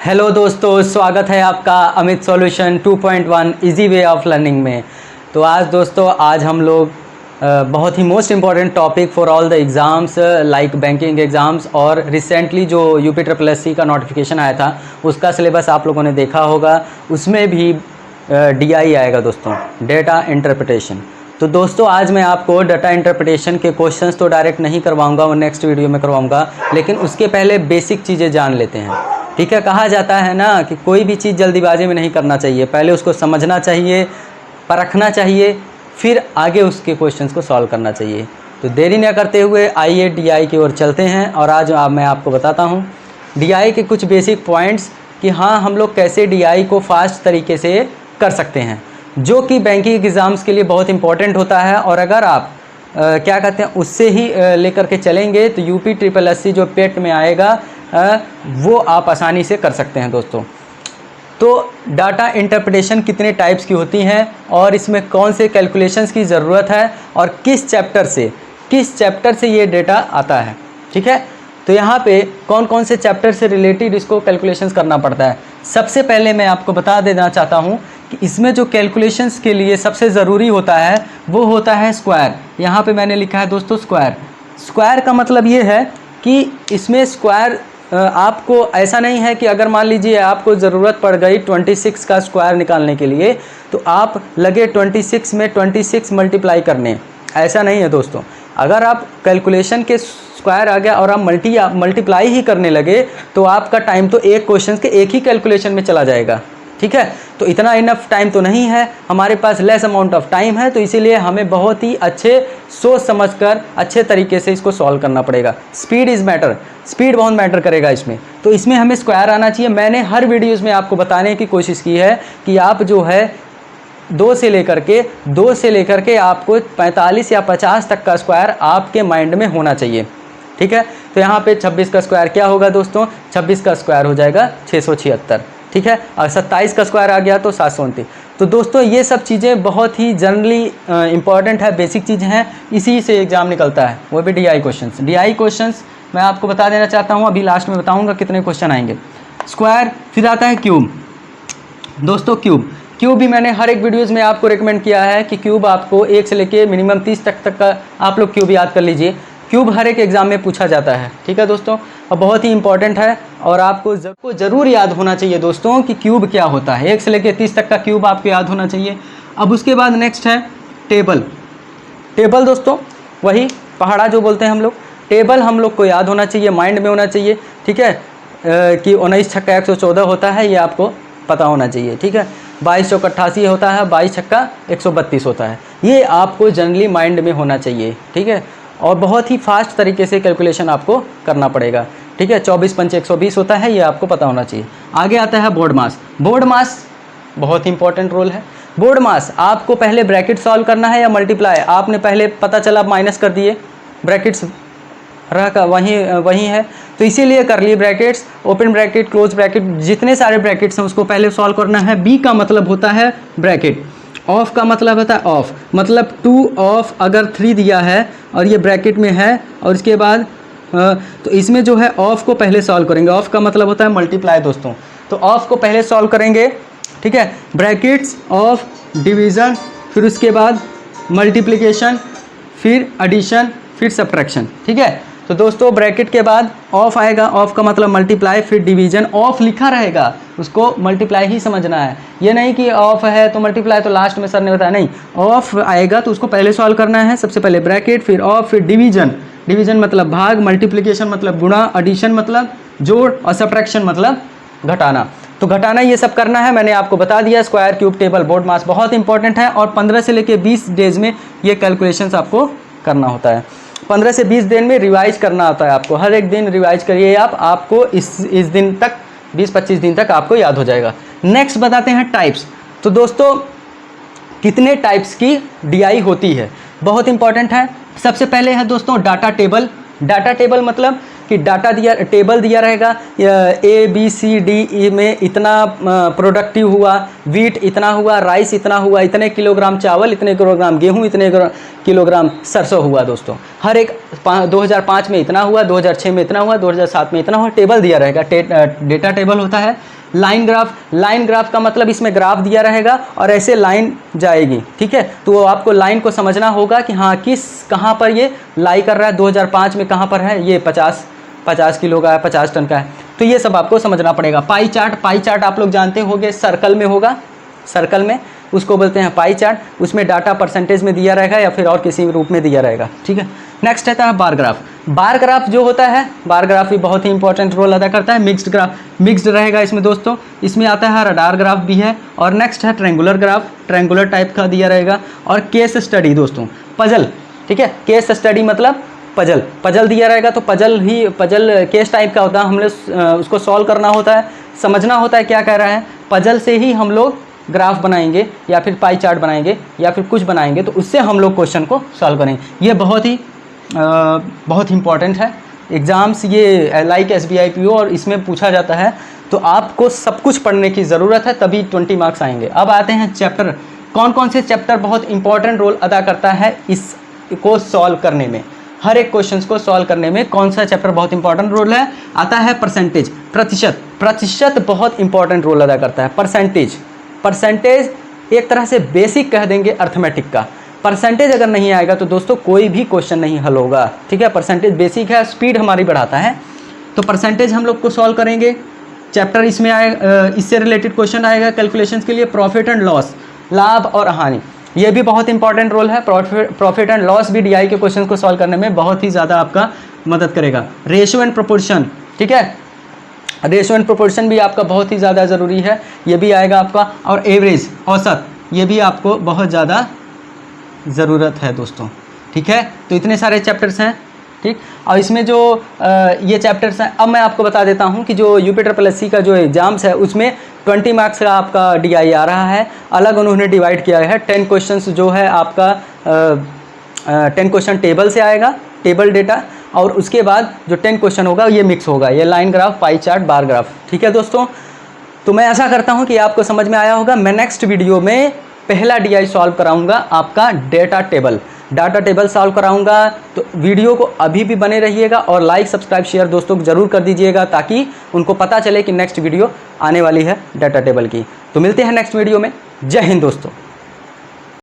Hello दोस्तों, स्वागत है आपका Amit solution 2.1 easy way of learning में। तो आज हम लोग बहुत ही most important topic for all the exams like banking exams और रिसेंटली जो UPSSC का नोटिफिकेशन आया था उसका सिलेबस आप लोगों ने देखा होगा। उसमें भी DI आएगा दोस्तों, डेटा इंटरप्रिटेशन। तो दोस्तों आज मैं आपको डाटा इंटरप्रिटेशन के क्वेश्चंस तो डायरेक्ट नहीं करवाऊंगा, वो नेक्स्ट वीडियो में करवाऊंगा, लेकिन उसके पहले बेसिक चीज़ें जान लेते हैं। ठीक है, कहा जाता है ना कि कोई भी चीज़ जल्दीबाजी में नहीं करना चाहिए, पहले उसको समझना चाहिए, परखना चाहिए, फिर आगे उसके क्वेश्चंस को सॉल्व करना चाहिए। तो देरी न करते हुए आइए DI की ओर चलते हैं और आज मैं आपको बताता हूँ DI के कुछ बेसिक पॉइंट्स कि हाँ हम लोग कैसे DI को फास्ट तरीके से कर सकते हैं, जो कि बैंकिंग एग्ज़ाम्स के लिए बहुत इंपॉर्टेंट होता है। और अगर आप क्या कहते हैं उससे ही लेकर के चलेंगे तो UPSSC जो पेट में आएगा वो आप आसानी से कर सकते हैं दोस्तों। तो डाटा इंटरप्रिटेशन कितने टाइप्स की होती हैं और इसमें कौन से कैलकुलेशंस की ज़रूरत है और किस चैप्टर से ये डेटा आता है। ठीक है, तो यहाँ पे कौन कौन से चैप्टर से रिलेटेड इसको कैलकुलेशंस करना पड़ता है। सबसे पहले मैं आपको बता देना चाहता हूँ कि इसमें जो कैलकुलेशंस के लिए सबसे ज़रूरी होता है वो होता है स्क्वायर। यहाँ पे मैंने लिखा है दोस्तों स्क्वायर का मतलब ये है कि इसमें स्क्वायर आपको ऐसा नहीं है कि अगर मान लीजिए आपको ज़रूरत पड़ गई 26 का स्क्वायर निकालने के लिए तो आप लगे 26 में 26 मल्टीप्लाई करने, ऐसा नहीं है दोस्तों। अगर आप कैलकुलेशन के स्क्वायर आ गया और आप मल्टीप्लाई ही करने लगे तो आपका टाइम तो एक क्वेश्चन के एक ही कैलकुलेशन में चला जाएगा। ठीक है, तो इतना इनफ टाइम तो नहीं है, हमारे पास लेस अमाउंट ऑफ टाइम है, तो इसीलिए हमें बहुत ही अच्छे सोच समझकर अच्छे तरीके से इसको सॉल्व करना पड़ेगा। स्पीड इज़ मैटर, स्पीड बहुत मैटर करेगा इसमें। तो इसमें हमें स्क्वायर आना चाहिए। मैंने हर वीडियोज़ में आपको बताने की कोशिश की है कि आप जो है 2 से लेकर के आपको 45 या 50 तक का स्क्वायर आपके माइंड में होना चाहिए। ठीक है, तो यहाँ पे 26 का स्क्वायर क्या होगा दोस्तों, 26 का स्क्वायर हो जाएगा 676। ठीक है, और 27 का स्क्वायर आ गया तो 729। तो दोस्तों ये सब चीज़ें बहुत ही जनरली इंपॉर्टेंट है, बेसिक चीज़ें हैं, इसी से एग्ज़ाम निकलता है, वो भी DI क्वेश्चंस मैं आपको बता देना चाहता हूँ। अभी लास्ट में बताऊँगा कितने क्वेश्चन आएंगे। स्क्वायर, फिर आता है क्यूब। दोस्तों क्यूब भी मैंने हर एक वीडियोज़ में आपको रिकमेंड किया है कि क्यूब आपको 1 से लेके मिनिमम 30 तक का आप लोग क्यूब याद कर लीजिए। क्यूब हर एक एग्ज़ाम में पूछा जाता है। ठीक है दोस्तों, और बहुत ही इंपॉर्टेंट है और आपको ज़रूर याद होना चाहिए दोस्तों कि क्यूब क्या होता है। 1 से लेकर 30 तक का क्यूब आपको याद होना चाहिए। अब उसके बाद नेक्स्ट है टेबल दोस्तों, वही पहाड़ा जो बोलते हैं हम लोग, टेबल हम लोग को याद होना चाहिए, माइंड में होना चाहिए। ठीक है, कि 19 छक्का 114 होता है, ये आपको पता होना चाहिए। ठीक है, 22 चौक 88 होता है, 22 छक्का 132 होता है, ये आपको जनरली माइंड में होना चाहिए। ठीक है, और बहुत ही फास्ट तरीके से कैलकुलेशन आपको करना पड़ेगा। ठीक है, 24 पंच 120 होता है, ये आपको पता होना चाहिए। आगे आता है बोर्ड मास बहुत इंपॉर्टेंट रोल है। बोर्ड मास आपको पहले ब्रैकेट सॉल्व करना है या मल्टीप्लाई, आपने पहले पता चला माइनस कर दिए, ब्रैकेट्स रह का वही है, तो इसीलिए कर लिए brackets, open bracket close bracket, जितने सारे ब्रैकेट्स हैं उसको पहले सॉल्व करना है। बी का मतलब होता है ब्रैकेट, ऑफ का मतलब होता है ऑफ, मतलब 2 ऑफ अगर 3 दिया है और ये ब्रैकेट में है और इसके बाद तो इसमें जो है ऑफ को पहले सॉल्व करेंगे। ऑफ का मतलब होता है मल्टीप्लाई दोस्तों, तो ऑफ को पहले सॉल्व करेंगे। ठीक है, ब्रैकेट्स ऑफ डिवीज़न, फिर उसके बाद मल्टीप्लिकेशन, फिर एडिशन, फिर सब्ट्रैक्शन। ठीक है, तो दोस्तों ब्रैकेट के बाद ऑफ आएगा, ऑफ का मतलब मल्टीप्लाई, फिर डिवीज़न, ऑफ लिखा रहेगा उसको मल्टीप्लाई ही समझना है, ये नहीं कि ऑफ है तो मल्टीप्लाई तो लास्ट में सर ने बताया, नहीं, ऑफ आएगा तो उसको पहले सॉल्व करना है। सबसे पहले ब्रैकेट, फिर ऑफ, फिर डिवीज़न मतलब भाग, मल्टीप्लिकेशन मतलब गुणा, एडिशन मतलब जोड़ और सब्ट्रैक्शन मतलब घटाना। तो घटाना ये सब करना है, मैंने आपको बता दिया। स्क्वायर, क्यूब, टेबल, बोर्ड मास बहुत इंपॉर्टेंट है और 15 से लेकर 20 डेज में ये कैलकुलेशंस आपको करना होता है। 15 से 20 दिन में रिवाइज करना होता है आपको, हर एक दिन रिवाइज करिए आपको इस दिन तक 20-25 दिन तक आपको याद हो जाएगा। नेक्स्ट बताते हैं टाइप्स। तो दोस्तों कितने टाइप्स की DI होती है, बहुत इंपॉर्टेंट है। सबसे पहले है दोस्तों डाटा टेबल मतलब कि टेबल दिया रहेगा, ABCD में इतना प्रोडक्टिव हुआ, वीट इतना हुआ, राइस इतना हुआ, इतने किलोग्राम चावल, इतने किलोग्राम गेहूं, इतने किलोग्राम सरसों हुआ दोस्तों। हर एक 2005 में इतना हुआ, 2006 में इतना हुआ, 2007 में इतना हुआ, टेबल दिया रहेगा, डेटा टेबल होता है। लाइन ग्राफ का मतलब इसमें ग्राफ दिया रहेगा और ऐसे लाइन जाएगी, ठीक है। तो आपको लाइन को समझना होगा कि हाँ कहाँ पर ये लाई कर रहा है, 2005 में कहाँ पर है, ये 50 किलो का है, 50 टन का है, तो ये सब आपको समझना पड़ेगा। पाई चार्ट आप लोग जानते होंगे, सर्कल में होगा, सर्कल में उसको बोलते हैं पाई चार्ट, उसमें डाटा परसेंटेज में दिया रहेगा या फिर और किसी रूप में दिया रहेगा, ठीक है। नेक्स्ट रहता है बार ग्राफ जो होता है, बार ग्राफ भी बहुत ही इंपॉर्टेंट रोल अदा करता है। मिक्स्ड रहेगा इसमें दोस्तों, इसमें आता है रडार ग्राफ भी है, और नेक्स्ट है ट्रायंगुलर ग्राफ, ट्रायंगुलर टाइप का दिया रहेगा, और केस स्टडी दोस्तों, पजल, ठीक है। केस स्टडी मतलब पजल दिया रहेगा, तो पजल केस टाइप का होता है, हमने उसको सॉल्व करना होता है, समझना होता है क्या कह रहा है, पजल से ही हम लोग ग्राफ बनाएंगे या फिर पाई चार्ट बनाएंगे या फिर कुछ बनाएंगे, तो उससे हम लोग क्वेश्चन को सॉल्व करेंगे। ये बहुत ही इंपॉर्टेंट है एग्ज़ाम्स, ये लाइक SBI PO, और इसमें पूछा जाता है, तो आपको सब कुछ पढ़ने की ज़रूरत है, तभी 20 मार्क्स आएंगे। अब आते हैं चैप्टर, कौन से चैप्टर बहुत इंपॉर्टेंट रोल अदा करता है इसको सॉल्व करने में, हर एक क्वेश्चंस को सॉल्व करने में कौन सा चैप्टर बहुत इंपॉर्टेंट रोल है, आता है परसेंटेज, प्रतिशत बहुत इंपॉर्टेंट रोल अदा करता है। परसेंटेज एक तरह से बेसिक कह देंगे अर्थमेटिक का। परसेंटेज अगर नहीं आएगा तो दोस्तों कोई भी क्वेश्चन नहीं हल होगा, ठीक है। परसेंटेज बेसिक है, स्पीड हमारी बढ़ाता है, तो परसेंटेज हम लोग को सॉल्व करेंगे। चैप्टर इसमें आएगा, इससे रिलेटेड क्वेश्चन आएगा कैलकुलेशंस के लिए, प्रॉफिट एंड लॉस, लाभ और हानि, ये भी बहुत इंपॉर्टेंट रोल है। प्रॉफिट एंड लॉस भी DI के क्वेश्चन को सॉल्व करने में बहुत ही ज़्यादा आपका मदद करेगा। रेशियो एंड प्रोपोर्शन, ठीक है, रेशियो एंड प्रोपोर्शन भी आपका बहुत ही ज़्यादा ज़रूरी है, ये भी आएगा आपका, और एवरेज, औसत, ये भी आपको बहुत ज़्यादा ज़रूरत है दोस्तों, ठीक है। तो इतने सारे चैप्टर्स हैं, ठीक। और इसमें जो ये चैप्टर्स हैं, अब मैं आपको बता देता हूँ कि जो UPSSC का जो एग्ज़ाम्स है उसमें 20 मार्क्स का आपका DI आ रहा है, अलग उन्होंने डिवाइड किया है। 10 क्वेश्चंस जो है आपका 10 क्वेश्चन टेबल से आएगा, टेबल डेटा, और उसके बाद जो 10 क्वेश्चन होगा ये मिक्स होगा, ये line graph, pie chart, bar graph, ठीक है दोस्तों। तो मैं ऐसा करता हूँ कि आपको समझ में आया होगा। मैं नेक्स्ट वीडियो में पहला DI सॉल्व कराऊंगा, आपका डाटा टेबल सॉल्व कराऊंगा, तो वीडियो को अभी भी बने रहिएगा, और लाइक सब्सक्राइब शेयर दोस्तों को ज़रूर कर दीजिएगा, ताकि उनको पता चले कि नेक्स्ट वीडियो आने वाली है डाटा टेबल की। तो मिलते हैं नेक्स्ट वीडियो में। जय हिंद दोस्तों।